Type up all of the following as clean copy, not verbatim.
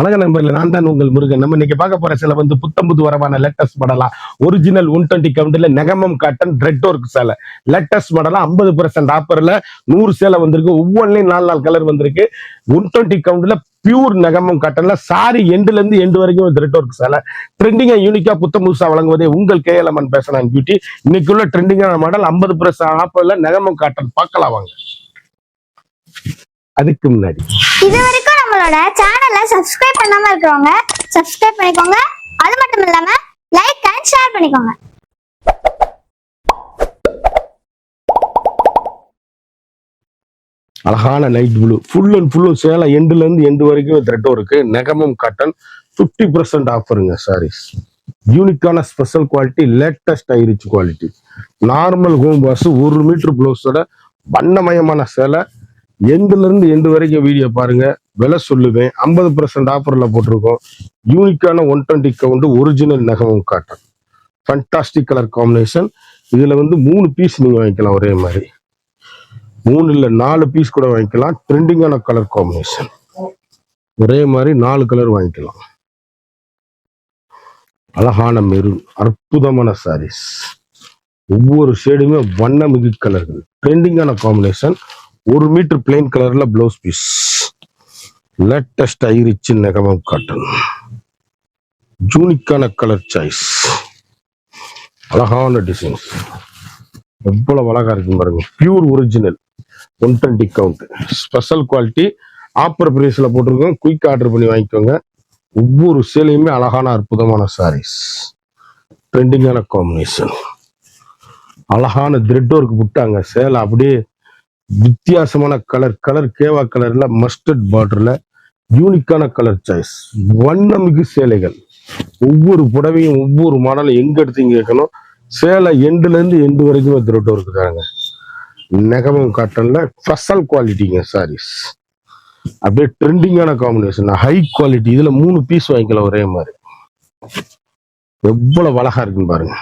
வணக்கம் நண்பர்களே, நான் தான் உங்கள் முருகன். நம்ம இன்னைக்கு பார்க்க போற சில புத்தம்புது வரவான லேட்டஸ்ட் மாடலா ஒரிஜினல் 120 கவுண்ட்ல நெகமம் காட்டன் ரெட் ஒர்க் சேலை லேட்டஸ்ட் மாடலா 50% ஆஃபர்ல 100 சேலை வந்திருக்கு. ஒவ்வொன்றிலையும் 4 கலர் வந்திருக்கு. 120 கவுண்ட்ல பியூர் நெகமம் காட்டன்ல சாரி எண்டுல இருந்து எண்டு வரைக்கும் ரெட் ஒர்க் சேலை ட்ரெண்டிங்கா யூனிக்கா புத்தம் புதுசா வழங்குவதே உங்கள் கேஎல்எம்என் பேசுறேன் பியூட்டி. இன்னைக்குள்ள ட்ரெண்டிங்கான மாடல் 50% ஆஃபர்ல நெகமம் காட்டன் பார்க்கலாம் வாங்க. அதுக்கு முன்னாடி இது வரைக்கும் நம்மளோட சேனலை சப்ஸ்கிரைப் பண்ணாம இருக்கவங்க சப்ஸ்கிரைப் பண்ணிக்கோங்க. அது மட்டும் இல்லாம லைக் அண்ட் ஷேர் பண்ணிக்கோங்க. அழகான லைட் ப்ளூ ஃபுல் அண்ட் ஃபுல்லும் சேலை எண்டுல இருந்து எண்டு வரைக்கும் த்ரெட்டும் இருக்கு. நெகமம் காட்டன் 50% ஆஃபருங்க. சாரீஸ் யூனிக்கான ஸ்பெஷல் குவாலிட்டி, லேட்டஸ்ட் ஐரிச் quality. Normal home wash 1 metre பிளவுஸோட வண்ணமயமான சேலை எண்டுல இருந்து எண்டு வரைக்கும் வீடியோ பாருங்க. விலை சொல்லுவேன். 50% ஆஃபர்ல போட்டிருக்கோம். யூனிக்கான 120 count original Negamam cotton. Fantastic colour combination. இதுல 3 பீஸ் நீங்க வாங்கிக்கலாம். ஒரே மாதிரி 3 இல்ல 4 பீஸ் கூட வாங்கிக்கலாம். ட்ரெண்டிங்கான கலர் காம்பினேஷன். ஒரே மாதிரி 4 கலர் வாங்கிக்கலாம். அழகான மெரூன், அற்புதமான சாரீஸ். ஒவ்வொரு ஷேடுமே வண்ணமிகு கலர்கள். ட்ரெண்டிங்கான காம்பினேஷன். 1 மீட்டர் பிளெயின் கலர்ல பிளவுஸ் பீஸ். லேட்டஸ்ட் ஐரிச் நெகமம் காட்டன். யூனிக்கான கலர் சாய்ஸ். அழகான டிசைன்ஸ். எவ்வளவு அழகா இருக்கு பாருங்க. Pure original 120 count special quality. Offer பிரைஸ்ல போட்டிருக்கோம். குயிக் ஆர்டர் பண்ணி வாங்கிக்கோங்க. ஒவ்வொரு சேலையுமே அழகான அற்புதமான சாரீஸ். ட்ரெண்டிங்கான காம்பினேஷன். அழகான த்ரெட் ஒர்க் புட்டாங்க. சேலை அப்படியே வித்தியாசமான கலர் கேவா கலர்ல மஸ்டர்ட் பார்டர்ல யூனிக்கான கலர் சாய்ஸ். வண்ணமிகு சேலைகள். ஒவ்வொரு புடவையும் ஒவ்வொரு மாடலும் எங்க எடுத்தீங்க கேட்கணும். சேலை எண்டுல இருந்து எண்டு வரைக்கும் த்ரெட் ஒர்க் தாங்க. நெகமம் காட்டன்ல ஸ்பெஷல் குவாலிட்டிங்க சாரீஸ். அப்படியே ட்ரெண்டிங்கான காம்பினேஷன், ஹை குவாலிட்டி. இதுல 3 பீஸ் வாங்கிக்கலாம் ஒரே மாதிரி. எவ்வளவு அழகா இருக்குன்னு பாருங்க.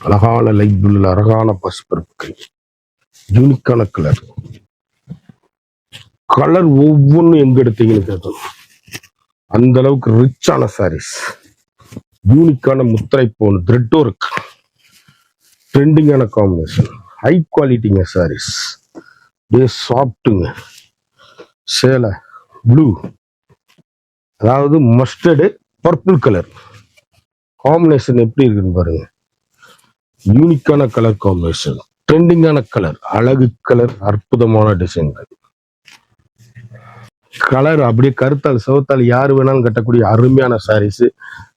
அழகான லைட் ப்ளூல அழகான பசுப்பருப்பு. யூனிக்கான கலர் ஒவ்வொன்றும் எங்க எடுத்தீங்கன்னு கேட்கணும். அந்த அளவுக்கு ரிச்சான சாரீஸ். யூனிக்கான முத்திரை போன் த்ரெட் ஒர்க். ட்ரெண்டிங்கான காம்பினேஷன். ஹை குவாலிட்டிங்க சாரீஸ். சாஃப்ட்டுங்க சேலை. ப்ளூ, அதாவது மஸ்டர்டு பர்பிள் கலர் காம்பினேஷன் எப்படி இருக்குன்னு பாருங்க. யூனிக்கான கலர் காம்பினேஷன். ட்ரெண்டிங்கான கலர், அழகு கலர், அற்புதமான டிசைன்கள். கலர் அப்படியே கருத்தால் சிவத்தால் யாரு வேணாலும் கட்டக்கூடிய அருமையான சாரீஸ்.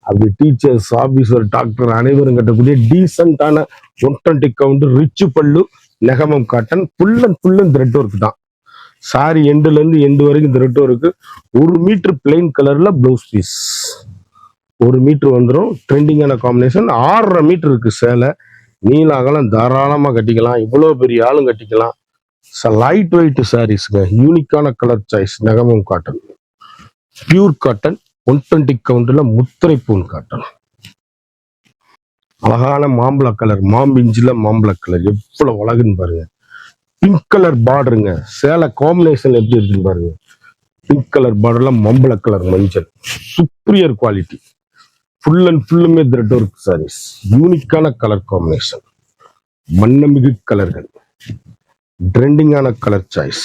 அப்படி டீச்சர்ஸ், ஆபீசர், டாக்டர் அனைவரும் கட்டக்கூடிய டீசென்டான 120 கவுண்ட் ரிச் பல்லு Negamam cotton. Full and thread work தான். சாரி எண்டுல இருந்து எண்டு வரைக்கும் த்ரெட் ஒர்க். 1 மீட்டர் பிளெயின் கலர்ல பிளவுஸ் பீஸ். 1 மீட்டர் வந்துடும். ட்ரெண்டிங்கான காம்பினேஷன். 6.5 மீட்டர் இருக்கு சேலை. நீல அகலம் தாராளமா கட்டிக்கலாம். இவ்வளவு பெரிய ஆளும் கட்டிக்கலாம். லைட் வெயிட் சாரீஸ்ங்க. யூனிக்கான colour choice. Negamam cotton. Pure cotton 120 கவுண்ட்ல முத்திரை பூன் காட்டன். அழகான மாம்பழ கலர், மாம்பிஞ்சில மாம்பழ கலர். எவ்வளவு அழகுன்னு பாருங்க. பிங்க் கலர் பார்டருங்க. சேலை காம்பினேஷன் எப்படி இருக்குன்னு பாருங்க. பிங்க் கலர் பார்டர்ல மாம்பழ கலர் மஞ்சள். Superior quality. ஃபுல் அண்ட் ஃபுல்லுமே த்ரெட் ஒர்க் சாரீஸ். யூனிக்கான கலர் காம்பினேஷன். வண்ணமிகு கலர்கள். ட்ரெண்டிங்கான கலர் சாய்ஸ்.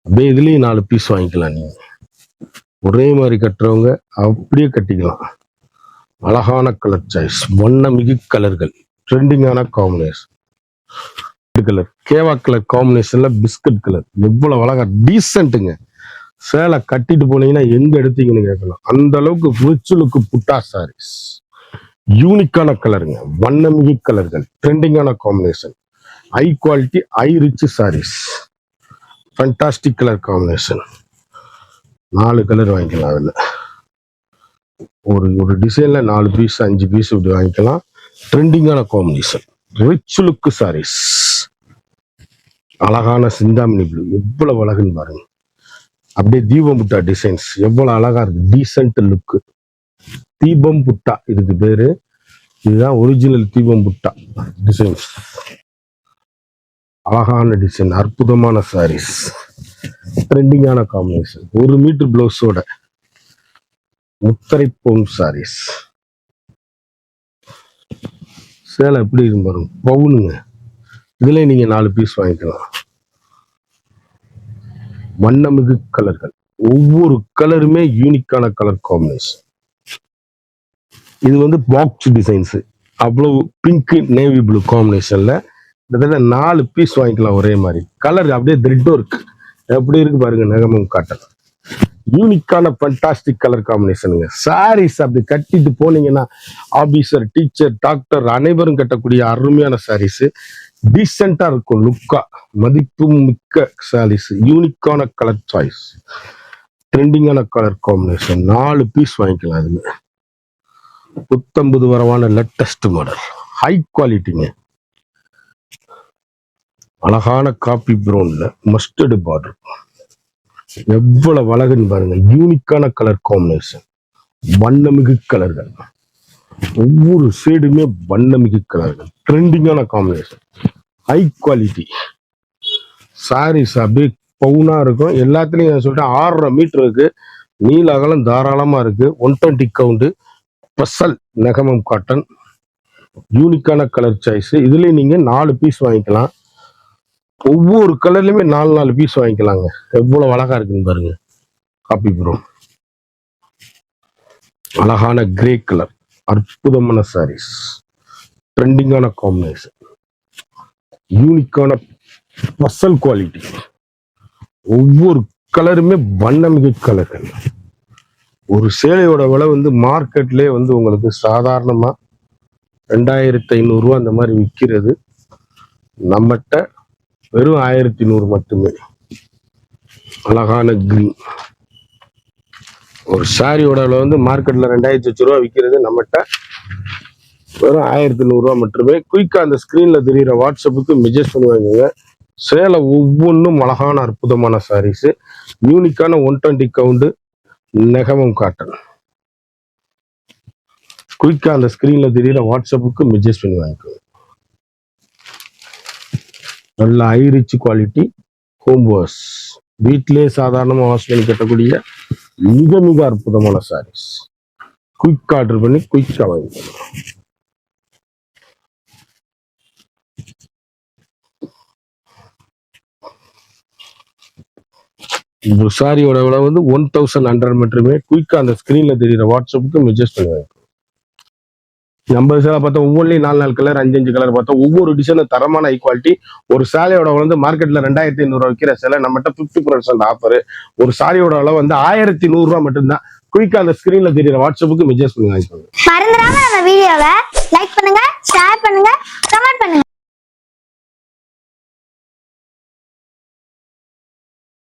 அப்படியே இதுலயும் 4 பீஸ் வாங்கிக்கலாம். நீங்க ஒரே மாதிரி கட்டுறவங்க அப்படியே கட்டிக்கலாம். அழகான கலர் சாய்ஸ். வண்ணமிகு கலர்கள். ட்ரெண்டிங்கான காம்பினேஷன். கலர் கேவா கலர் காம்பினேஷன்ல பிஸ்கட் கலர். எவ்வளவு அழகா டீசென்ட்டுங்க. சேலை கட்டிட்டு போனீங்கன்னா எங்க எடுத்தீங்கன்னு கேட்கலாம். அந்த அளவுக்கு ரிச்சுலுக்கு புட்டா சாரீஸ். யூனிக்கான கலருங்க. வண்ணமிகு கலர்கள். ட்ரெண்டிங்கான combination. High quality, high rich sarees. Fantastic colour combination. 4 colour வாங்கிக்கலாம். அதுல ஒரு டிசைன்ல 4 பீஸ் 5 பீஸ் இப்படி வாங்கிக்கலாம். ட்ரெண்டிங்கான காம்பினேஷன். Rich look saris. அழகான சிந்தாமணி ப்ளூ. எவ்வளவு அழகுன்னு பாருங்க. அப்படியே தீபம் புட்டா டிசைன்ஸ். எவ்வளவு அழகா இருக்கு. Decent look. தீபம் புட்டா இதுக்கு பேரு. இதுதான் ஒரிஜினல் தீபம் புட்டா டிசைன்ஸ். அழகான டிசைன். அற்புதமான சாரீஸ். ட்ரெண்டிங்கான காம்பினேஷன் 1 மீட்டர் பிளவுஸோட முத்தரை பவுன் சாரீஸ். சேலை எப்படி இருக்கு பாருங்க, பவுனுங்க. இதுல நீங்க 4 பீஸ் வாங்கிக்கலாம். வண்ணமிகு கலர்கள், ஒவ்வொரு கலருமே யூனிக்கான கலர் காம்பினேஷன். இது வந்து பாக்ஸ் டிசைன்ஸ், அவ்வளவு பிங்க் நேவி ப்ளூ காம்பினேஷன்ல கிட்டத்தட்ட 4 பீஸ் வாங்கிக்கலாம் ஒரே மாதிரி. கலர் அப்படியே த்ரெட் ஒர்க் எப்படி இருக்கு பாருங்க, நகமும் காட்டன். யூனிக்கான ஃபண்டாஸ்டிக் கலர் காம்பினேஷனுங்க. சாரீஸ் அப்படி கட்டிட்டு போனீங்கன்னா ஆபீசர், டீச்சர், டாக்டர் அனைவரும் கட்டக்கூடிய அருமையான சாரீஸ். டீசெண்டா இருக்கும், லுக்கா மதிப்பு மிக்க சாரீஸ். யூனிக்கான கலர் சாய்ஸ், ட்ரெண்டிங்கான கலர் காம்பினேஷன். 4 பீஸ் வாங்கிக்கலாம். அதுல 19 வரவான லேட்டஸ்ட் மாடல், ஹை குவாலிட்டிங்க. அழகான காபி ப்ரௌன்ல மஸ்டர்டு பார்டர், எவ்வளவு அழகுன்னு பாருங்க. யூனிக்கான கலர் காம்பினேஷன், வண்ணமிகு கலர்கள், ஒவ்வொரு ஷேடுமே வண்ணமிகு கலர்கள். ட்ரெண்டிங்கான காம்பினேஷன், ஹை குவாலிட்டி சாரீஸ். அப்படியே பவுனா இருக்கும். எல்லாத்துலயும் நான் சொல்லிட்டேன் 6.5 மீட்டர் இருக்கு, நீல அகலம் தாராளமா இருக்கு. 120 கவுண்ட், ஸ்பெஷல் நெகமம் காட்டன், யூனிக்கான கலர் சாய்ஸ். இதுல நீங்க 4 பீஸ் வாங்கிக்கலாம். ஒவ்வொரு கலர்லயுமே 4 பீஸ் வாங்கிக்கலாங்க. எவ்வளவு அழகா இருக்குன்னு பாருங்க. காப்பி ப்ரோ, அழகான கிரே கலர், அற்புதமான சாரீஸ், ட்ரெண்டிங்கான காம்பினேஷன், யூனிக்கான ஸ்பெஷல் குவாலிட்டி. ஒவ்வொரு கலருமே வண்ணமிகு கலர்கள். ஒரு சேலையோட விலை வந்து மார்க்கெட்லயே வந்து உங்களுக்கு சாதாரணமா 2500 ரூபா அந்த மாதிரி விற்கிறது. நம்மகிட்ட வெறும் 1100 மட்டுமே. அழகான கிரீன். ஒரு சாரியோட விலை வந்து மார்க்கெட்ல 2000 ரூபா விற்கிறது, நம்மகிட்ட வெறும் 1100 ரூபா மட்டுமே. குயிக்கா அந்த ஸ்கிரீன்ல தெரியுற வாட்ஸ்அப்புக்கு மெசேஜ் பண்ணி வாங்குங்க. சேலை ஒவ்வொன்றும் அழகான அற்புதமான சாரீஸ். யூனிக்கான 120 கவுண்ட் நெகமம் காட்டன். குயிக்கா அந்த ஸ்கிரீன்ல தெரியுற வாட்ஸ்அப்புக்கு மெசேஜ் பண்ணி வாங்கிக்கோங்க. நல்ல high rich quality home wash, வீட்டிலே சாதாரணமாக வாஷ் பண்ணி கட்டக்கூடிய மிக மிக அற்புதமான சாரீஸ். குயிக் ஆர்டர் பண்ணி குயிக்கா வாங்கிக்கோங்க. இந்த சாரியோட விலை வந்து 1100 மட்டுமே. குயிக்கா அந்த ஸ்கிரீன்ல தெரியுற வாட்ஸ்அப்புக்கு மெசேஜ் பண்ணுவாங்க. 50 சேலை பார்த்தா ஒவ்வொன்றிலையும் 4 கலர், 5 கலர் பார்த்தா ஒவ்வொரு டிசைனும் தரமான ஹை குவாலிட்டி. ஒரு சாரியோட வந்து மார்க்கெட்ல 2500 விற்கிற சேலை நம்மகிட்ட 50% ஆஃபர். ஒரு சாரியோட அளவு வந்து 1100 ரூபா மட்டும்தான். குயிக்கா அந்த ஸ்கிரீன்ல தெரியுற வாட்ஸ்அப்புக்கு மெசேஜ் பண்ணி வாங்கிக்கோங்க. மறந்துடாம நம்ம வீடியோவை லைக் பண்ணுங்க, ஷேர் பண்ணுங்க,